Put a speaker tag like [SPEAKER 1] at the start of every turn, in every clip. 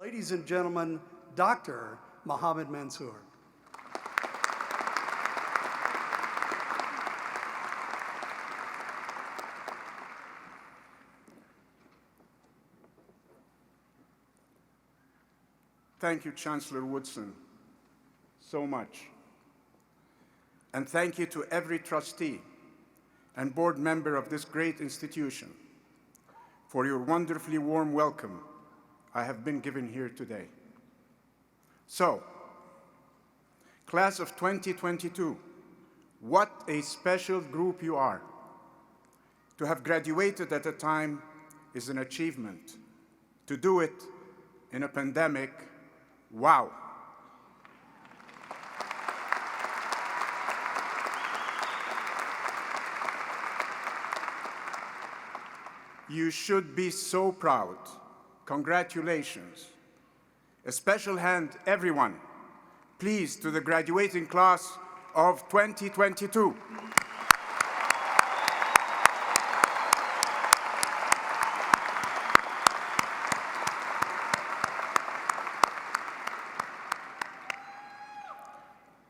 [SPEAKER 1] Ladies and gentlemen, Dr. Mohamed Mansour.
[SPEAKER 2] Thank you, Chancellor Woodson, so much. And thank you to every trustee and board member of this great institution for your wonderfully warm welcome I have been given here today. So, class of 2022, what a special group you are. To have graduated at a time is an achievement. To do it in a pandemic, wow. You should be so proud. Congratulations. A special hand, everyone, please, to the graduating class of 2022.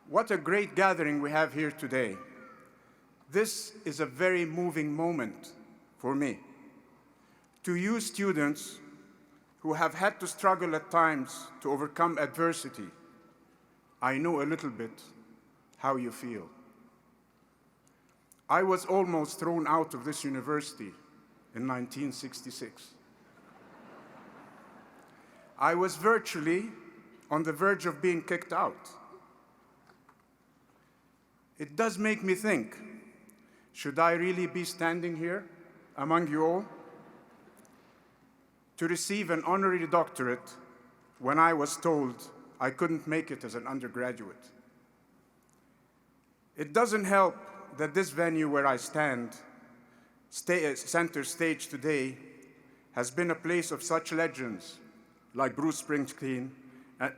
[SPEAKER 2] What a great gathering we have here today. This is a very moving moment for me. To you students who have had to struggle at times to overcome adversity, I know a little bit how you feel. I was almost thrown out of this university in 1966. I was virtually on the verge of being kicked out. It does make me think, should I really be standing here among you all? To receive an honorary doctorate when I was told I couldn't make it as an undergraduate. It doesn't help that this venue where I stand, center stage today, has been a place of such legends like Bruce Springsteen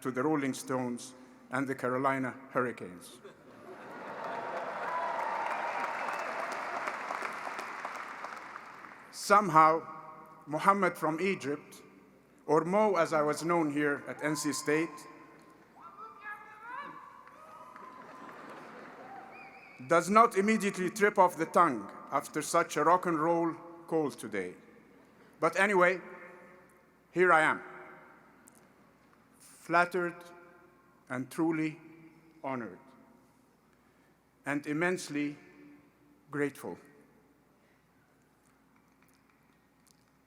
[SPEAKER 2] to the Rolling Stones and the Carolina Hurricanes. Somehow, Mohammed from Egypt, or Mo as I was known here at NC State, does not immediately trip off the tongue after such a rock and roll call today. But anyway, here I am, flattered and truly honored, and immensely grateful.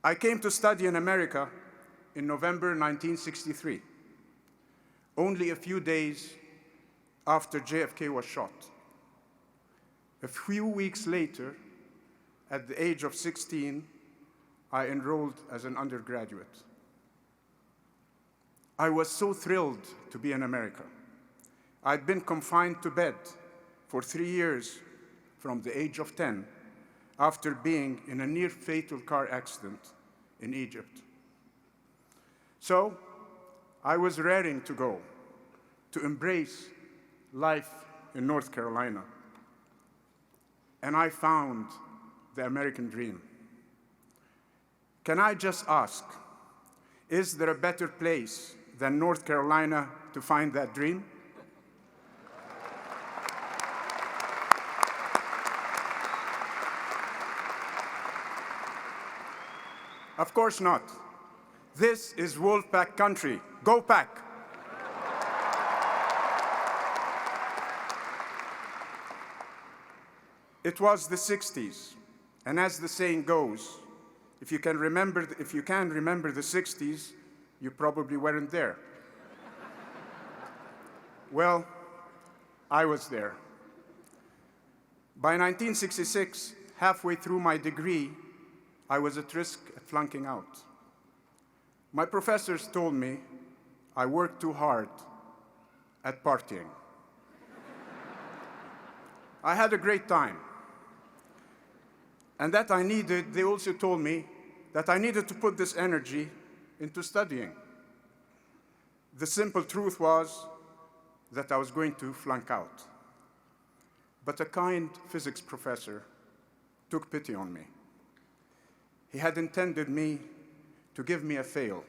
[SPEAKER 2] I came to study in America in November 1963, only a few days after JFK was shot. A few weeks later, at the age of 16, I enrolled as an undergraduate. I was so thrilled to be in America. I'd been confined to bed for 3 years from the age of 10 after being in a near-fatal car accident in Egypt. So I was raring to go, to embrace life in North Carolina. And I found the American dream. Can I just ask, is there a better place than North Carolina to find that dream? Of course not. This is Wolfpack country. Go Pack! It was the 60s, and as the saying goes, if you can remember the 60s, you probably weren't there. Well, I was there. By 1966, halfway through my degree, I was at risk of flunking out. My professors told me I worked too hard at partying. I had a great time. And they also told me that I needed to put this energy into studying. The simple truth was that I was going to flunk out. But a kind physics professor took pity on me. He had intended me to give me a fail.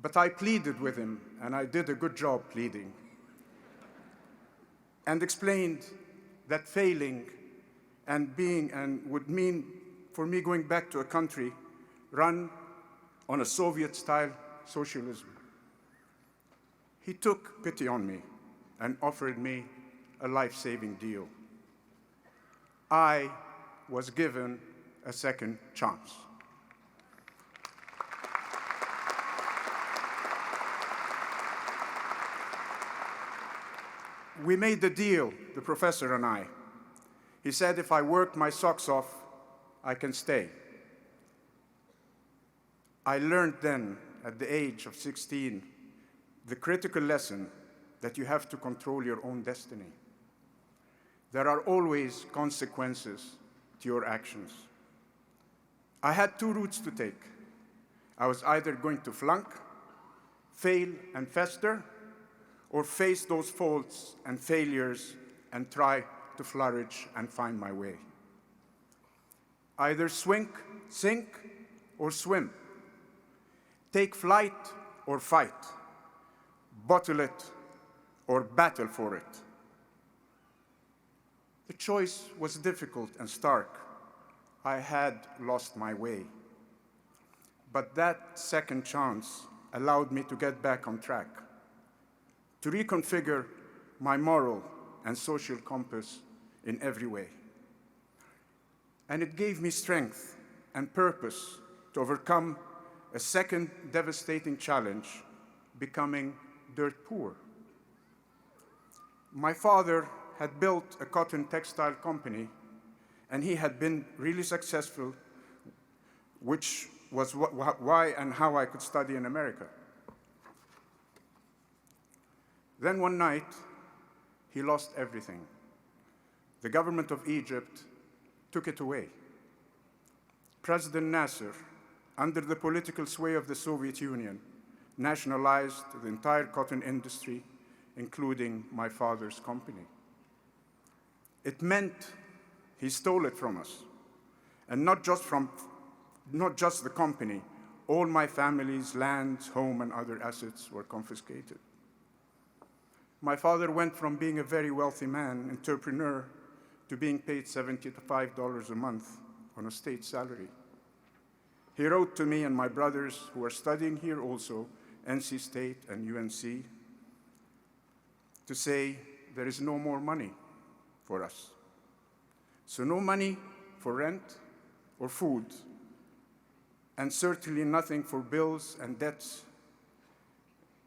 [SPEAKER 2] But I pleaded with him, and I did a good job pleading, and explained that failing would mean for me going back to a country run on a Soviet-style socialism. He took pity on me and offered me a life-saving deal. I was given a second chance. We made the deal, the professor and I. He said if I worked my socks off, I can stay. I learned then, at the age of 16, the critical lesson that you have to control your own destiny. There are always consequences to your actions. I had two routes to take. I was either going to flunk, fail and fester, or face those faults and failures and try to flourish and find my way. Either sink, or swim. Take flight or fight. Bottle it or battle for it. The choice was difficult and stark. I had lost my way. But that second chance allowed me to get back on track, to reconfigure my moral and social compass in every way. And it gave me strength and purpose to overcome a second devastating challenge, becoming dirt poor. My father had built a cotton textile company, and he had been really successful, which was why and how I could study in America. Then one night, he lost everything. The government of Egypt took it away. President Nasser, under the political sway of the Soviet Union, nationalized the entire cotton industry, including my father's company. It meant he stole it from us, and not just the company. All my family's lands, home, and other assets were confiscated. My father went from being a very wealthy man, entrepreneur, to being paid $75 a month on a state salary. He wrote to me and my brothers, who are studying here also, NC State and UNC, to say there is no more money for us. So no money for rent or food, and certainly nothing for bills and debts,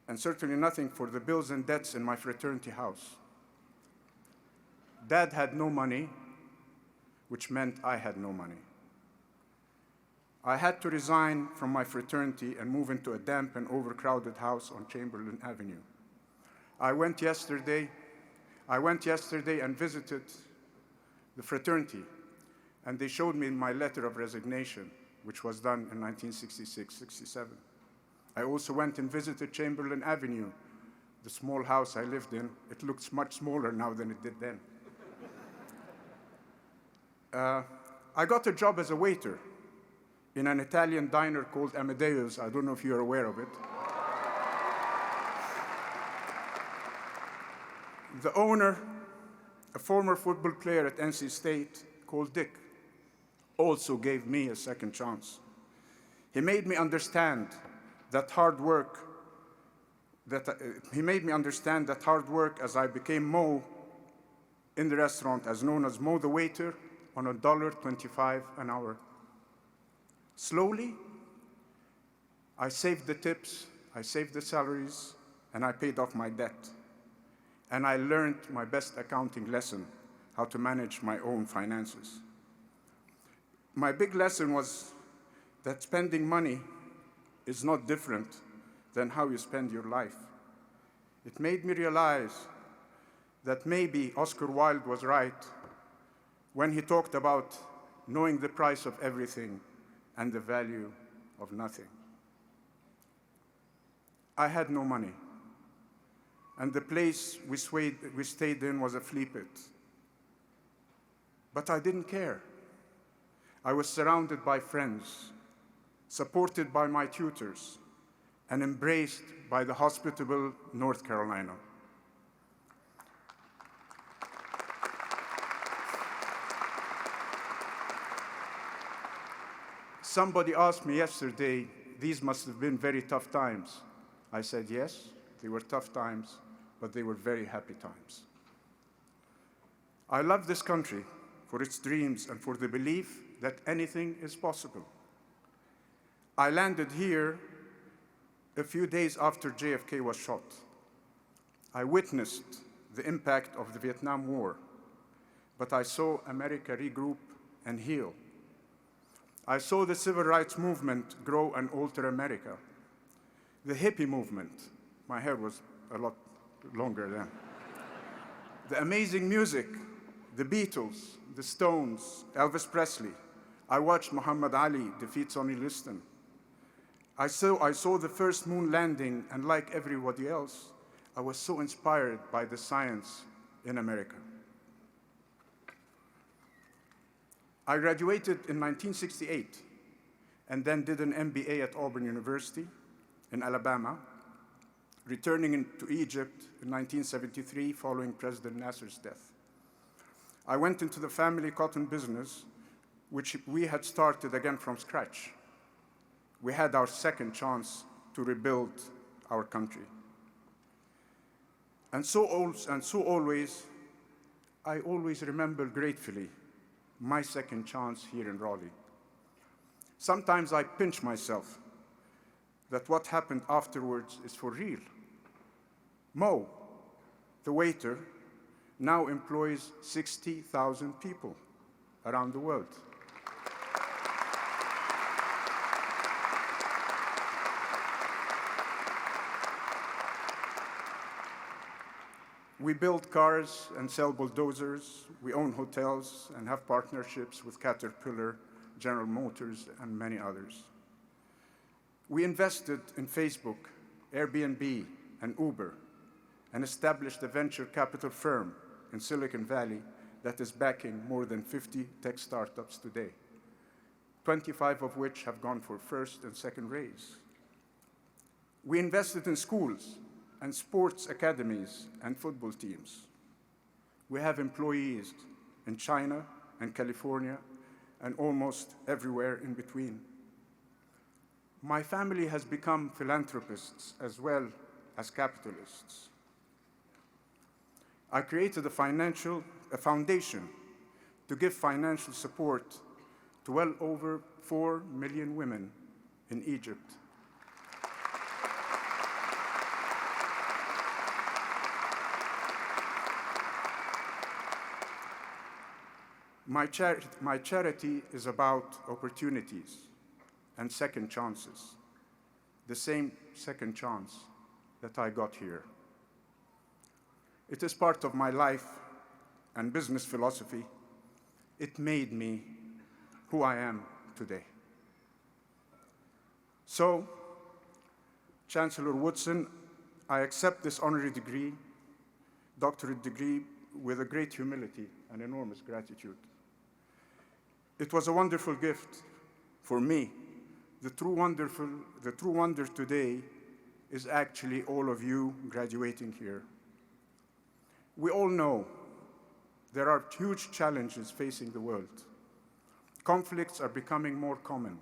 [SPEAKER 2] and certainly nothing for the bills and debts in my fraternity house. Dad had no money, which meant I had no money. I had to resign from my fraternity and move into a damp and overcrowded house on Chamberlain Avenue. I went yesterday and visited the fraternity, and they showed me my letter of resignation, which was done in 1966-67. I also went and visited Chamberlain Avenue, the small house I lived in. It looks much smaller now than it did then. I got a job as a waiter in an Italian diner called Amadeus. I don't know if you're aware of it. The owner, a former football player at NC State called Dick, also gave me a second chance. He made me understand that hard work, as I became Mo in the restaurant, as known as Mo the waiter, on $1.25 an hour. Slowly, I saved the tips, I saved the salaries, and I paid off my debt. And I learned my best accounting lesson, how to manage my own finances. My big lesson was that spending money is not different than how you spend your life. It made me realize that maybe Oscar Wilde was right when he talked about knowing the price of everything and the value of nothing. I had no money, and the place we stayed in was a flea pit. But I didn't care. I was surrounded by friends, supported by my tutors, and embraced by the hospitable North Carolina. Somebody asked me yesterday, these must have been very tough times. I said, yes, they were tough times, but they were very happy times. I love this country for its dreams and for the belief that anything is possible. I landed here a few days after JFK was shot. I witnessed the impact of the Vietnam War, but I saw America regroup and heal. I saw the civil rights movement grow and alter America. The hippie movement, my hair was a lot longer then. The amazing music, the Beatles, the Stones, Elvis Presley. I watched Muhammad Ali defeat Sonny Liston. I saw the first moon landing, and like everybody else, I was so inspired by the science in America. I graduated in 1968 and then did an MBA at Auburn University in Alabama, returning to Egypt in 1973 following President Nasser's death. I went into the family cotton business, which we had started again from scratch. We had our second chance to rebuild our country. And so always, I always remember gratefully my second chance here in Raleigh. Sometimes I pinch myself that what happened afterwards is for real. Mo, the waiter, now employs 60,000 people around the world. We build cars and sell bulldozers. We own hotels and have partnerships with Caterpillar, General Motors, and many others. We invested in Facebook, Airbnb, and Uber, and established a venture capital firm in Silicon Valley that is backing more than 50 tech startups today, 25 of which have gone for first and second raise. We invested in schools and sports academies and football teams. We have employees in China and California and almost everywhere in between. My family has become philanthropists as well as capitalists. I created a foundation to give financial support to well over 4 million women in Egypt. My charity is about opportunities and second chances, the same second chance that I got here. It is part of my life and business philosophy. It made me who I am today. So, Chancellor Woodson, I accept this honorary degree, doctorate degree, with a great humility and enormous gratitude. It was a wonderful gift for me. The true wonder today is actually all of you graduating here. We all know there are huge challenges facing the world. Conflicts are becoming more common.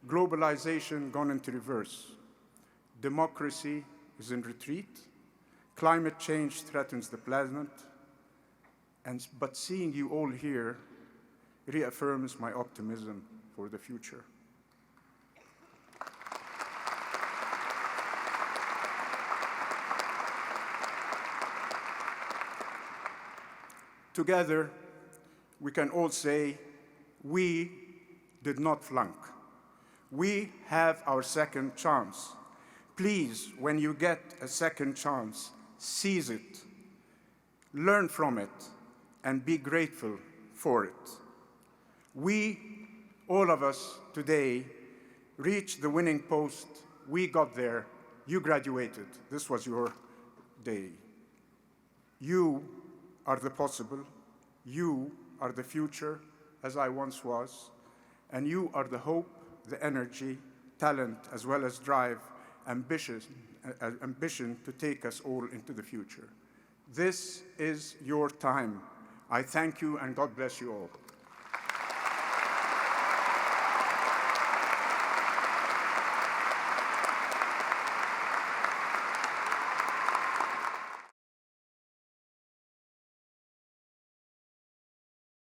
[SPEAKER 2] Globalization gone into reverse. Democracy is in retreat. Climate change threatens the planet. But seeing you all here reaffirms my optimism for the future. Together, we can all say, we did not flunk. We have our second chance. Please, when you get a second chance, seize it, learn from it, and be grateful for it. We, all of us today, reached the winning post. We got there. You graduated. This was your day. You are the possible. You are the future, as I once was. And you are the hope, the energy, talent, as well as drive ambition to take us all into the future. This is your time. I thank you, and God bless you all.